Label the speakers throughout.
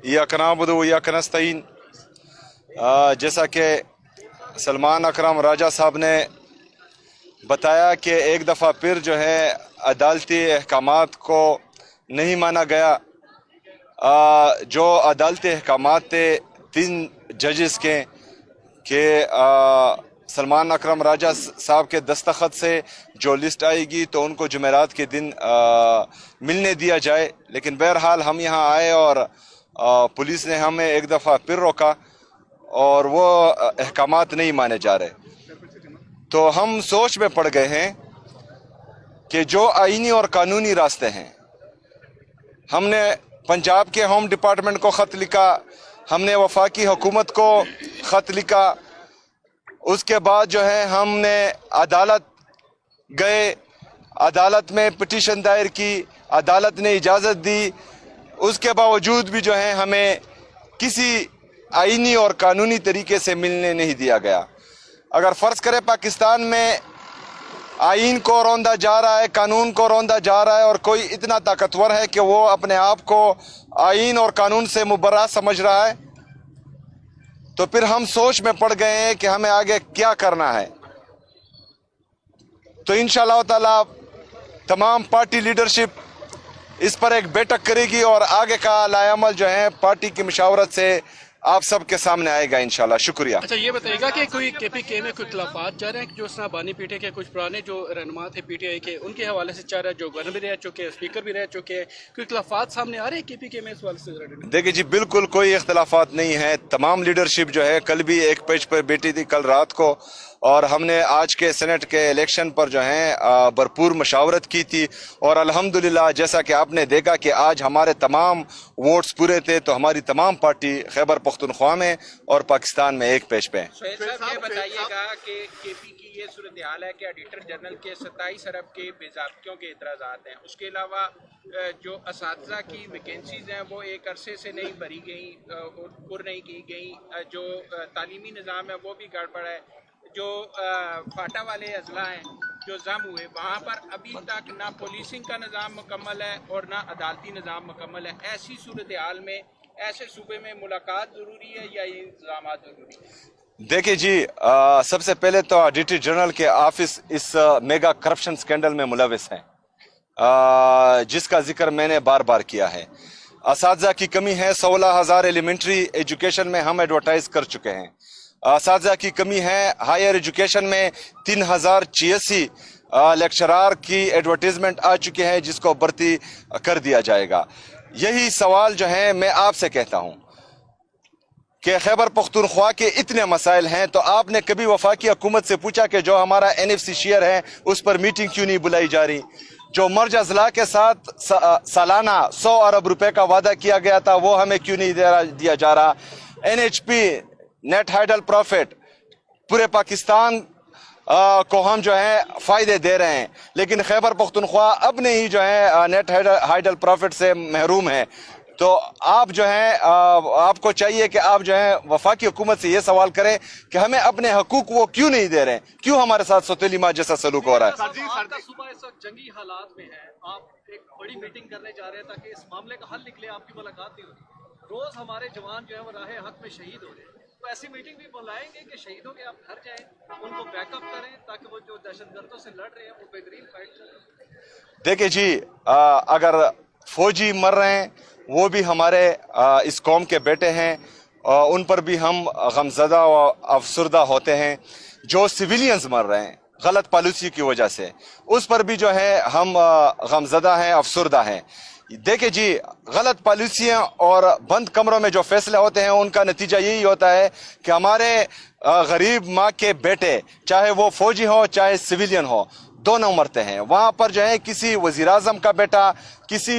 Speaker 1: इय्याक नअबुदु व इय्याक नस्तईन। जैसा कि सलमान अकरम राजा साहब ने बताया कि एक दफ़ा फिर जो है अदालती अहकामात को नहीं माना गया। जो अदालती अहकामात थे 3 जजेस के सलमान अकरम राजा साहब के दस्तखत से जो लिस्ट आएगी तो उनको जुमेरात के दिन मिलने दिया जाए। लेकिन बहरहाल हम यहाँ आए और पुलिस ने हमें एक दफ़ा फिर रोका और वो अहकामात नहीं माने जा रहे। तो हम सोच में पड़ गए हैं कि जो आईनी और कानूनी रास्ते हैं, हमने पंजाब के होम डिपार्टमेंट को ख़त लिखा, हमने वफाकी हुकूमत को ख़त लिखा, उसके बाद जो है हमने अदालत गए, अदालत में पिटीशन दायर की, अदालत ने इजाज़त दी। उसके बावजूद भी जो है हमें किसी आईनी और कानूनी तरीके से मिलने नहीं दिया गया। अगर फ़र्ज़ करें पाकिस्तान में आईन को रौंदा जा रहा है, कानून को रौंदा जा रहा है और कोई इतना ताकतवर है कि वो अपने आप को आईन और कानून से मुबर्रा समझ रहा है, तो फिर हम सोच में पड़ गए हैं कि हमें आगे क्या करना है। तो इंशाअल्लाह ताला तमाम पार्टी लीडरशिप इस पर एक बैठक करेगी और आगे का लायामल जो है पार्टी की मशावरत से आप सबके सामने आएगा इंशाल्लाह। शुक्रिया।
Speaker 2: अच्छा, ये बताइएगा कि कोई KPK में कोई इख्तिलाफात जा रहे हैं? जो उसना बानी पीटे के कुछ पुराने जो रहनुमा थे PTI के, उनके हवाले से चाह रहा है, जो गवर्नर भी रह चुके हैं, स्पीकर भी रह चुके हैं, कोई इख्तिलाफात सामने आ रहे हैं KPK में इस हवाले से?
Speaker 1: देखिए जी, बिल्कुल कोई इख्तिलाफात नहीं है। तमाम लीडरशिप जो है कल भी एक पेज पर बैठी थी कल रात को, और हमने आज के सेनेट के इलेक्शन पर जो है भरपूर मशावरत की थी। और अल्हम्दुलिल्लाह जैसा कि आपने देखा कि आज हमारे तमाम वोट्स पूरे थे, तो हमारी तमाम पार्टी खैबर पख्तूनख्वा में और पाकिस्तान में एक पेज पे है।
Speaker 3: ये बताइएगा कि KP की ये सूरत हाल है कि ऑडिटर जनरल के 27 अरब के बेज़ाब्तियों के एतराज़ात हैं। उसके अलावा जो असातिज़ा की वैकेंसीज हैं वो एक अरसे से नहीं भरी गई, पुर नहीं की गई। जो तालीमी निज़ाम है वो भी गड़बड़ है। जो फाटा वाले अजला हैं जो जम हुए, वहाँ पर अभी तक ना पुलिसिंग का निज़ाम मुकम्मल है और ना अदालती निज़ाम मुकम्मल है। ऐसी सूरत हाल में ऐसे सूबे में मुलाकात ज़रूरी है या ये इंतजाम ज़रूरी है?
Speaker 1: देखिए जी, सबसे पहले तो ऑडिटर जनरल के ऑफिस इस मेगा करप्शन स्कैंडल में मुलविस है, जिसका जिक्र मैंने बार बार किया है। असातिज़ा की कमी है। 16,000 एलिमेंट्री एजुकेशन में हम एडवर्टाइज कर चुके हैं। असातिज़ा की कमी है। हायर एजुकेशन में 3086 लेक्चरार की एडवर्टीजमेंट आ चुकी है, जिसको भर्ती कर दिया जाएगा। यही सवाल जो है मैं आपसे कहता हूं कि खैबर पख्तूनख्वा के इतने मसाइल हैं, तो आपने कभी वफाकी हुकूमत से पूछा कि जो हमारा NFC शेयर है उस पर मीटिंग क्यों नहीं बुलाई जा रही? जो मर्ज अजला के साथ सालाना 100 अरब रुपए का वादा किया गया था वो हमें क्यों नहीं दिया जा रहा? NHP नेट हाइडल प्रॉफिट पूरे पाकिस्तान को हम जो है फायदे दे रहे हैं, लेकिन खैबर पख्तूनख्वा अपने ही जो है नेट हाइडल प्रॉफिट से महरूम है। तो आप जो है आपको चाहिए कि आप जो है वफाकी हुकूमत से ये सवाल करें कि हमें अपने हकूक वो क्यों नहीं दे रहे हैं, क्यों हमारे साथ सौतेली माँ जैसा सलूक हो रहा है।
Speaker 2: आपका सूबा इस वक्त जंगी हालात में है, आप एक बड़ी मीटिंग करने जा रहे हैं ताकि इस मामले का हल निकले, आपकी मुलाकात नहीं हो रही। रोज हमारे जवान जो है वो राह हक में शहीद हो रहे हैं, तो ऐसी मीटिंग भी बुलाएंगे कि शहीदों के आप घर जाएं, उनको बैकअप करें ताकि वो जो दहशतगर्दों से लड़ रहे हैं वो बेहतरीन फाइट करें।
Speaker 1: देखिए जी, अगर फौजी मर रहे हैं वो भी हमारे इस कौम के बेटे हैं, उन पर भी हम गमज़दा व अफसरदा होते हैं। जो सिविलियंस मर रहे हैं गलत पॉलिसी की वजह से, उस पर भी जो है हम गमज़दा हैं, अफसरदा हैं। देखिए जी, गलत पॉलिसियाँ और बंद कमरों में जो फैसले होते हैं उनका नतीजा यही होता है कि हमारे गरीब माँ के बेटे, चाहे वो फौजी हो चाहे सिविलियन हो, दोनों मरते हैं। वहाँ पर जो है किसी वज़ीर आज़म का बेटा, किसी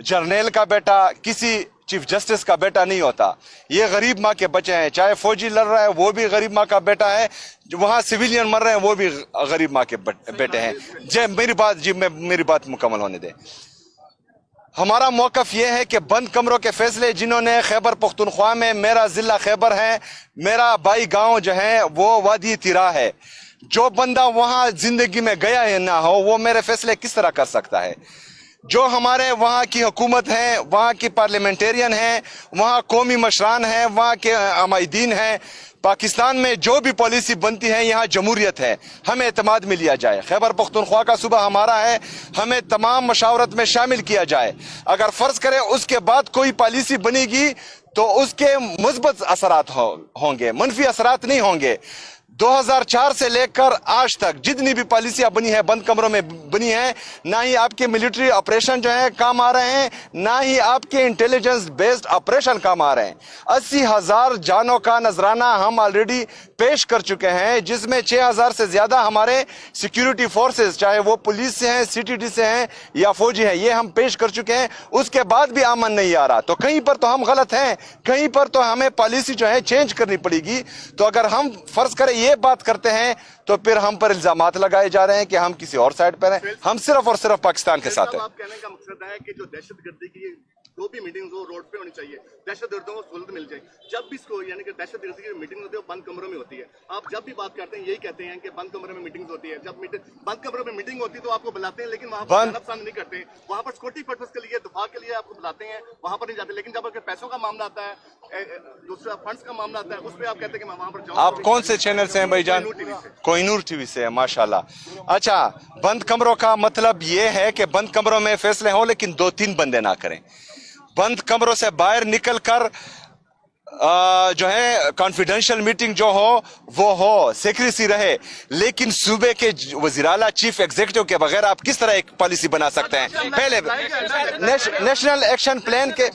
Speaker 1: जर्नल का बेटा, किसी चीफ जस्टिस का बेटा नहीं होता। ये गरीब माँ के बच्चे हैं। चाहे फौजी लड़ रहा है वो भी गरीब माँ का बेटा है, जो वहाँ सिविलियन मर रहे हैं वो भी गरीब माँ के बेटे हैं। मेरी बात मुकम्मल होने दे। हमारा मौक़िफ़ ये है कि बंद कमरों के फैसले जिन्होंने खैबर पख्तूनख्वा में, मेरा ज़िला खैबर है, मेरा बाई गांव जो है वो वादी तिरा है, जो बंदा वहाँ जिंदगी में गया है ना हो वो मेरे फैसले किस तरह कर सकता है? جو ہمارے وہاں کی حکومت ہیں، وہاں کی پارلیمنٹیرین ہیں، وہاں قومی مشران ہیں، وہاں کے عمائدین ہیں، پاکستان میں جو بھی پالیسی بنتی ہے یہاں جمہوریت ہے، ہمیں اعتماد میں لیا جائے۔ خیبر پختونخوا کا صوبہ ہمارا ہے، ہمیں تمام مشاورت میں شامل کیا جائے۔ اگر فرض کرے اس کے بعد کوئی پالیسی بنے گی تو اس کے مثبت اثرات ہوں گے، منفی اثرات نہیں ہوں گے۔ 2004 سے لے کر آج تک جتنی بھی پالیسیاں بنی ہیں بند کمروں میں بنی ہیں، نہ ہی آپ کے ملٹری آپریشن جو ہیں کام آ رہے ہیں، نہ ہی آپ کے انٹیلیجنس بیسڈ آپریشن کام آ رہے ہیں۔ 80,000 جانوں کا نذرانہ ہم آلریڈی پیش کر چکے ہیں، جس میں 6,000 سے زیادہ ہمارے سیکیورٹی فورسز، چاہے وہ پولیس سے ہیں، سی ٹی ڈی سے ہیں یا فوجی ہیں، یہ ہم پیش کر چکے ہیں۔ اس کے بعد بھی امن نہیں آ رہا، تو کہیں پر تو ہم غلط ہیں، کہیں پر تو ہمیں پالیسی جو ہے چینج کرنی پڑے گی۔ تو اگر ہم فرض کریں یہ بات کرتے ہیں تو پھر ہم پر الزامات لگائے جا رہے ہیں کہ ہم کسی اور سائڈ پر ہیں، ہم صرف اور صرف پاکستان کے ساتھ ہیں۔
Speaker 4: آپ کہنے کا مقصد ہے کہ جو دہشت گردی کی جو بھی میٹنگز ہو روڈ پہ ہونی چاہیے، دہشت گردوں کو سہولت مل جائے۔ جب بھی اس کو یعنی کہ دہشت گردی کی میٹنگ ہوتی ہے وہ بند کمروں میں ہوتی ہے، آپ جب بھی بات کرتے ہیں یہی کہتے ہیں کہ بند کمروں میں میٹنگز ہوتی ہے۔ جب بند کمروں میں میٹنگ ہوتی ہے تو آپ کو بلاتے ہیں، لیکن وہاں پر جانا پسند نہیں کرتے، وہاں پر سیکورٹی پرپز کے لیے، دفاع کے لیے آپ کو بلاتے ہیں، وہاں پر نہیں جاتے۔ لیکن جب پیسوں کا معاملہ آتا ہے، دوسرا فنڈز کا معاملہ آتا ہے، اس پہ آپ کہتے ہیں کہ میں وہاں پر جاؤں۔
Speaker 1: آپ کون سے چینل سے ہیں بھائی جان؟ کوہ نور ٹی وی سے ہے، ماشاءاللہ۔ اچھا، بند کمروں کا مطلب یہ ہے کہ بند کمروں میں فیصلے ہوں لیکن 2-3 بندے نہ کریں۔ بند کمروں سے باہر نکل کر جو ہے کانفیڈینشیل میٹنگ جو ہو وہ ہو، سیکریسی رہے، لیکن صوبے کے وزیر اعلیٰ چیف ایگزیکٹو کے بغیر آپ کس طرح ایک پالیسی بنا سکتے ہیں؟ پہلے نیشنل ایکشن پلان کے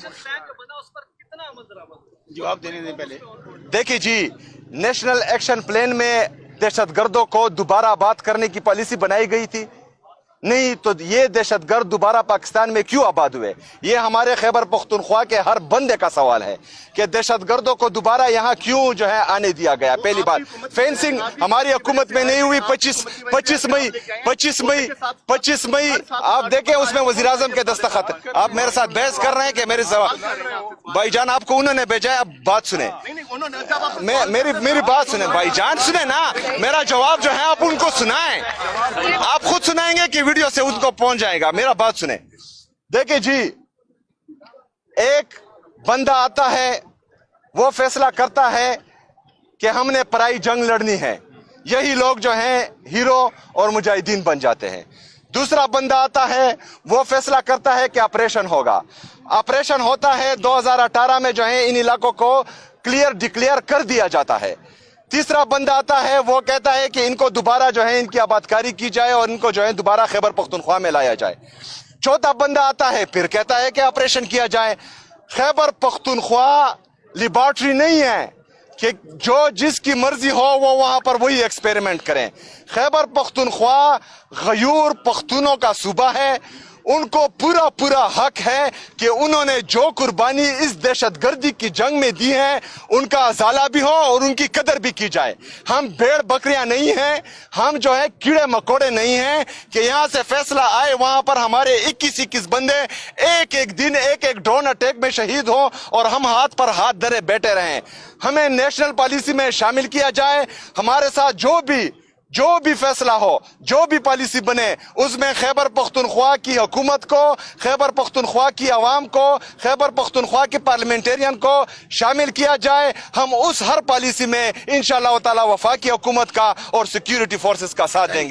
Speaker 3: جواب دینے دیں پہلے۔
Speaker 1: دیکھیں جی، نیشنل ایکشن پلان میں دہشت گردوں کو دوبارہ آباد کرنے کی پالیسی بنائی گئی تھی؟ نہیں، تو یہ دہشت گرد دوبارہ پاکستان میں کیوں آباد ہوئے؟ یہ ہمارے خیبر پختونخوا کے ہر بندے کا سوال ہے کہ دہشت گردوں کو دوبارہ یہاں کیوں جو ہے آنے دیا گیا۔ پہلی بات، فینسنگ ہماری حکومت میں نہیں ہوئی۔ 25 مئی آپ دیکھیں اس میں وزیر اعظم کے دستخط۔ آپ میرے ساتھ بحث کر رہے ہیں کہ میرے سوال بھائی جان آپ کو انہوں نے بھیجا ہے، اب بات سنیں، میری بات سنیں بھائی جان، سنیں نا، میرا جواب جو ہے آپ ان کو سنائیں، آپ خود سنائیں گے کہ ویڈیو سے ان کو پہنچ جائے گا۔ میرا بات سنیں، دیکھیں جی، ایک بندہ آتا ہے، وہ فیصلہ کرتا ہے کہ ہم نے پرائی جنگ لڑنی ہے، یہی لوگ جو ہیں ہیرو اور مجاہدین بن جاتے ہیں۔ دوسرا بندہ آتا ہے، وہ فیصلہ کرتا ہے کہ آپریشن ہوگا، آپریشن ہوتا ہے۔ 2018 میں جو ہے ان علاقوں کو ڈکلیئر کر دیا جاتا ہے۔ تیسرا بندہ آتا ہے، وہ کہتا ہے کہ ان کو دوبارہ جو ہے ان کی آبادکاری کی جائے اور ان کو جو ہے دوبارہ خیبر پختونخوا میں لایا جائے۔ چوتھا بندہ آتا ہے، پھر کہتا ہے کہ آپریشن کیا جائے۔ خیبر پختونخوا لیبارٹری نہیں ہے کہ جو جس کی مرضی ہو وہ وہاں پر وہی ایکسپیریمنٹ کریں۔ خیبر پختونخوا غیور پختونوں کا صوبہ ہے، ان کو پورا حق ہے کہ انہوں نے جو قربانی اس دہشت گردی کی جنگ میں دی ہے ان کا ازالہ بھی ہو اور ان کی قدر بھی کی جائے۔ ہم بھیڑ بکریاں نہیں ہیں، ہم جو ہے کیڑے مکوڑے نہیں ہیں کہ یہاں سے فیصلہ آئے وہاں پر ہمارے 21 بندے ایک دن ایک ڈرون اٹیک میں شہید ہوں اور ہم ہاتھ پر ہاتھ دھرے بیٹھے رہیں۔ ہمیں نیشنل پالیسی میں شامل کیا جائے، ہمارے ساتھ جو بھی فیصلہ ہو، جو بھی پالیسی بنے، اس میں خیبر پختونخوا کی حکومت کو، خیبر پختونخوا کی عوام کو، خیبر پختونخوا کی پارلیمنٹیرین کو شامل کیا جائے۔ ہم اس ہر پالیسی میں انشاءاللہ تعالی وفاقی حکومت کا اور سیکیورٹی فورسز کا ساتھ دیں گے۔